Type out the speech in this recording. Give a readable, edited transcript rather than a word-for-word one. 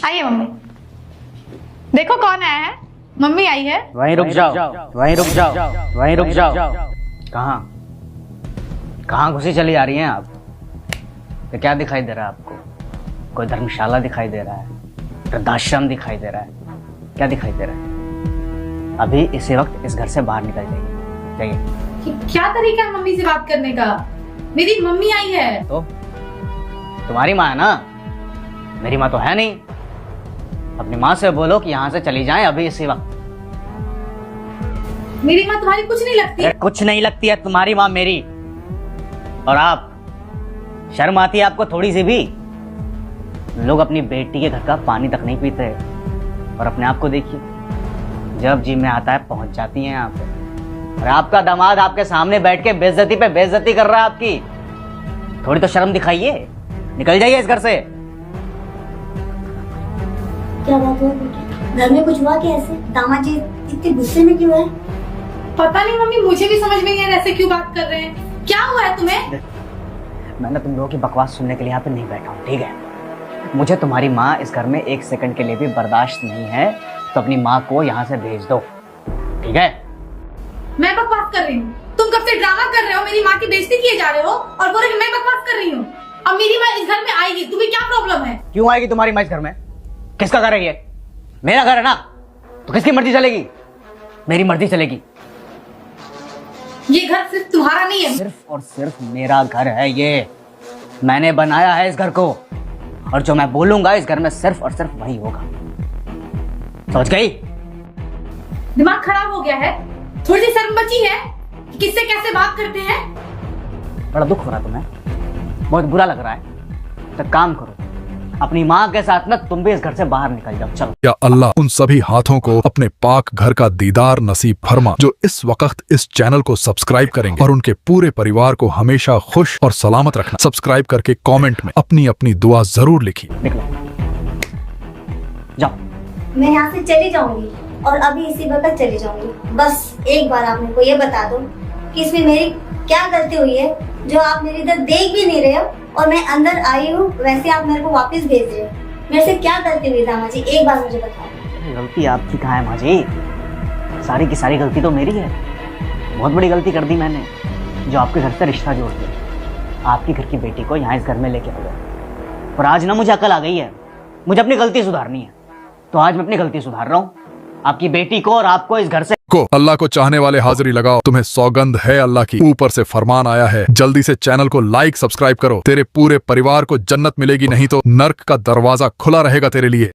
आइए मम्मी, देखो कौन आया है। मम्मी आई है। वहीं रुक जाओ, वहीं रुक जाओ, वहीं रुक जाओ। कहाँ कहाँ घुसी चली आ रही हैं आप? तो क्या दिखाई दे रहा है आपको? कोई धर्मशाला दिखाई दे रहा है, वृद्धाश्रम दिखाई दे रहा है, क्या दिखाई दे रहा है? अभी इसी वक्त इस घर से बाहर निकल जाइए, जाइए। क्या तरीका है मम्मी से बात करने का? मेरी मम्मी आई है। तो तुम्हारी माँ है ना, मेरी माँ तो है नहीं। अपनी माँ से बोलो कि यहाँ से चली जाएं अभी इसी वक्त। मेरी माँ तुम्हारी कुछ नहीं लगती? कुछ नहीं लगती है तुम्हारी माँ मेरी। और आप, शर्म आती है आपको थोड़ी सी भी? लोग अपनी बेटी के घर का पानी तक नहीं पीते, और अपने आप को देखिए, जब जी में आता है पहुंच जाती हैं यहाँ पे। और आपका दामाद आपके सामने बैठ के बेइज्जती पे बेइज्जती कर रहा है आपकी। थोड़ी तो शर्म दिखाइए, निकल जाइए इस घर से। क्या बात हुआ बेटी? घर में कुछ हुआ क्या? ऐसे दामाद जी इतने गुस्से में क्यों है? पता नहीं मम्मी, मुझे भी समझ में नहीं आ रहा ऐसे क्यों बात कर रहे हैं। क्या हुआ है तुम्हें? मैंने तुम लोगों की बकवास सुनने के लिए यहाँ पे नहीं बैठा हूँ, ठीक है? मुझे तुम्हारी माँ इस घर में एक सेकंड के लिए भी बर्दाश्त नहीं है, तो अपनी माँ को यहाँ से भेज दो, ठीक है? मैं बकवास कर रही हूँ? तुम कब से ड्रामा कर रहे हो, मेरी माँ की बेइज्जती किए जा रहे हो और बोल रहे हो मैं बकवास कर रही हूँ। अब मेरी माँ इस घर में आएगी, तुम्हें क्या प्रॉब्लम है? क्यों आएगी तुम्हारी माँ इस घर में? किसका घर है ये? मेरा घर है ना, तो किसकी मर्जी चलेगी? मेरी मर्जी चलेगी। ये घर सिर्फ तुम्हारा नहीं है। सिर्फ और सिर्फ मेरा घर है ये। मैंने बनाया है इस घर को, और जो मैं बोलूंगा इस घर में सिर्फ और सिर्फ वही होगा। समझ गई? दिमाग खराब हो गया है? थोड़ी सी शर्म बची है कि किससे कैसे बात करते हैं? बड़ा दुख हो रहा है तुम्हें, बहुत बुरा लग रहा है। तो काम करो, अपनी माँ के साथ ना तुम भी इस घर से बाहर निकल जाओ, चलो। या अल्लाह उन सभी हाथों को अपने पाक घर का दीदार नसीब फरमा जो इस वक्त इस चैनल को सब्सक्राइब करेंगे, और उनके पूरे परिवार को हमेशा खुश और सलामत रखना। सब्सक्राइब करके कमेंट में अपनी अपनी दुआ जरूर लिखिए। निकलो, जाओ। मैं यहाँ से चली जाऊंगी, और अभी इसी वक्त चली जाऊंगी। बस एक बार आप मेरे को ये बता दो कि इसमें मेरी क्या गलती हुई है जो आप मेरी इधर देख भी नहीं रहे हो, और मैं अंदर आई हूँ वैसे आप मेरे को वापस भेज रहे हो। मेरे से क्या गलती हुई दामाद जी, एक बार मुझे बताओ। गलती आपकी कहाँ है माँ जी? सारी की सारी गलती तो मेरी है। बहुत बड़ी गलती कर दी मैंने, जो आपके घर से रिश्ता जोड़ दिया। आपकी घर की बेटी को यहाँ इस घर में लेके आ गया, और आज ना मुझे अकल आ गई है, मुझे अपनी गलती सुधारनी है। तो आज मैं अपनी गलती सुधार रहा हूँ। आपकी बेटी को और आपको इस घर से को अल्लाह को चाहने वाले हाजिरी लगाओ, तुम्हें सौगंध है अल्लाह की, ऊपर से फरमान आया है, जल्दी से चैनल को लाइक सब्सक्राइब करो। तेरे पूरे परिवार को जन्नत मिलेगी, नहीं तो नर्क का दरवाजा खुला रहेगा तेरे लिए।